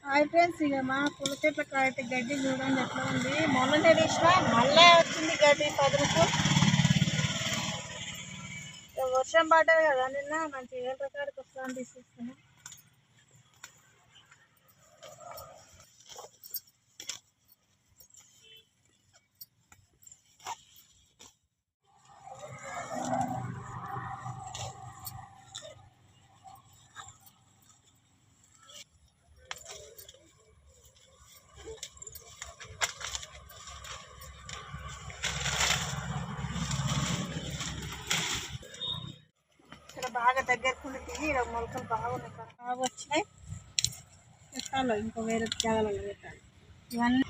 Hi friends, ఇక మా పూల చెట్ల కాయట గడ్డి చూడండి ఎట్లా ఉంది. మొన్ననే తీసిన మళ్ళీ వచ్చింది గడ్డి పదులకు. వర్షం పడ్డది కదా నిన్న, మంచి ఏళ్ళ కాడికి వస్తుందని తీసేస్తున్నాం. బాగా దగ్గరకుండి తిని ఇలా మొలకలు బాగున్నాయి, బాగా వచ్చినాయి. పెట్టాలి ఇంకో వేరే జాగాలలో పెట్టాలి. ఇవన్నీ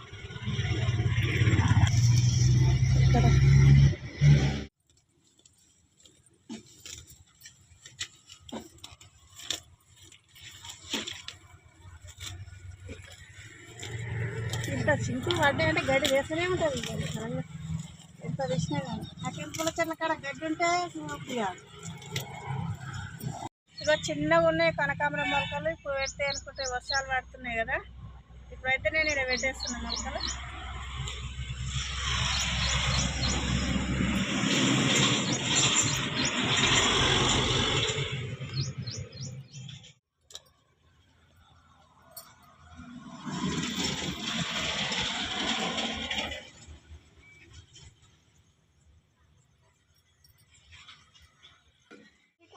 ఇక్కడ ఇంత చింకులు పడ్డాయంటే గడ్డి వేస్తూనే ఉంటుంది. ఎంత తెచ్చినా కానీ నాకేం పూల చెట్ల కాడ గడ్డి ఉంటే కాదు. ఇక చిన్నగా ఉన్నాయి కనకాంబరం మొలకలు. ఇప్పుడు పెడితే అనుకుంటే వర్షాలు పడుతున్నాయి కదా, ఇప్పుడైతే నేను ఇక్కడ పెట్టేస్తున్నా మొలకలు.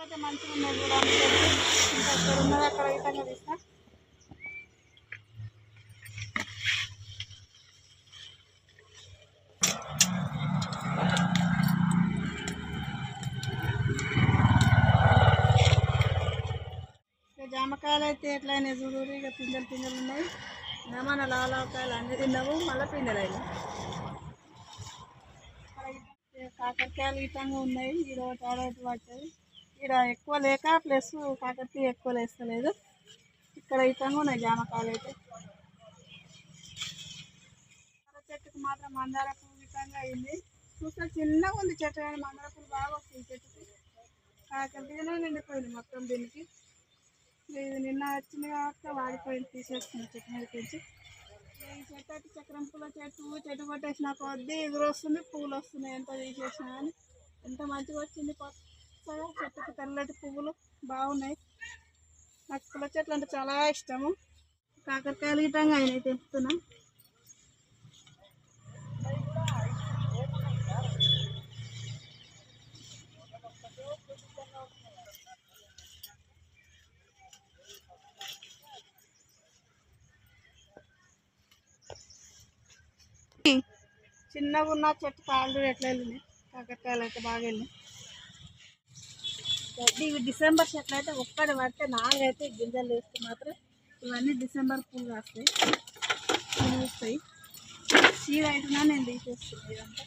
అయితే మంచిగా ఉన్నాయి చూడండి. ఇంకా ఇక్కడ ఉన్నది అక్కడ విధంగా తీస్తా. జామకాయలు అయితే ఎట్లయినా చూడు, ఇక పిందెలు ఉన్నాయి. మన లావకాయలు అన్నీ తిన్నాము, మళ్ళీ పిందెలు అయినాయి. కాకరకాయలు ఇటంగా ఉన్నాయి. ఈరోజు ఆరోజు పడుతుంది. ఇక్కడ ఎక్కువ లేక ప్లస్ కాకరకాయ ఎక్కువ వేస్తలేదు. ఇక్కడ ఇటంగా ఉన్నాయి జామకాయలు అయితే. చెట్టుకు మాత్రం మందార పువ్వు ఇటంగా అయింది. చూస్తే చిన్నగా ఉంది చెట్టు, కానీ మందార పువ్వు బాగా వస్తుంది చెట్టుకి. కాకరకాయనే నిండిపోయింది మొత్తం దీనికి. ఇది నిన్న వచ్చింది కాబట్టి వాడిపోయింది, తీసేస్తుంది చెట్టు మీద పెంచి. ఈ చెట్టు అయితే చక్రం పూల చెట్టు కొట్టేసిన కొద్దీ ఎగురు వస్తుంది, పూలు వస్తున్నాయి. ఎంత తీసేసినా కానీ ఎంత మంచిగా వచ్చింది. కొత్తగా చెట్టుకు తెల్లటి పువ్వులు బాగున్నాయి. నాకు పూల చెట్లు అంటే చాలా ఇష్టము. కాకరకాయలు గిట్టంగా అయినాయి, తెంపుతున్నా. చిన్నగా ఉన్న చెట్టు కాళ్ళు ఎట్లా వెళ్ళినాయి. కాకరకాయలు అయితే బాగా వెళ్ళినాయి. గడ్డి ఇవి డిసెంబర్ చెట్లు అయితే ఒక్కటి పడితే 4 అయితే గింజలు వేస్తే మాత్రం ఇవన్నీ డిసెంబర్ పూలు కాస్తాయి, వస్తాయి. సీడ్ అయినా నేను తీసేస్తున్నాను. ఇదంతా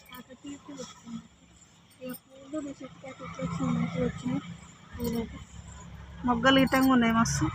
కాకరకాయ పూలు వస్తున్నాయి. ఇక పూలు మీ చెట్టుకి అయితే ఎట్లా వచ్చినాయి, మంచిగా వచ్చినాయి. పూలు అయితే మొగ్గలు ఇటంగా ఉన్నాయి మస్తు.